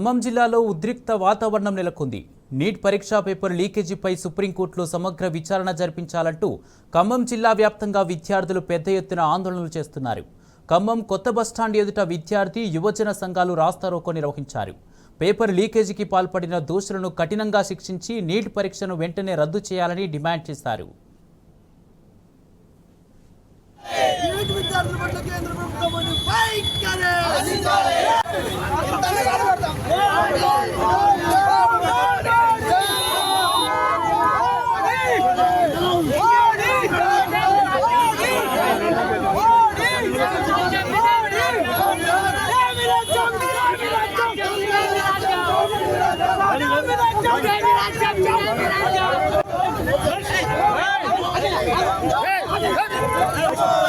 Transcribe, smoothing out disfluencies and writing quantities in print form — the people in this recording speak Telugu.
ఖమ్మం జిల్లాలో ఉద్రిక్త వాతావరణం నెలకొంది. నీట్ పరీక్షా పేపర్ లీకేజీపై సుప్రీంకోర్టులో సమగ్ర విచారణ జరిపించాలంటూ ఖమ్మం జిల్లా వ్యాప్తంగా విద్యార్థులు పెద్ద ఎత్తున ఆందోళనలు చేస్తున్నారు. ఖమ్మం కొత్త బస్టాండ్ ఎదుట విద్యార్థి యువజన సంఘాలు రాస్తారోకో నిర్వహించారు. పేపర్ లీకేజీకి పాల్పడిన దోషులను కఠినంగా శిక్షించి నీట్ పరీక్షను వెంటనే రద్దు చేయాలని డిమాండ్ చేశారు. Hey!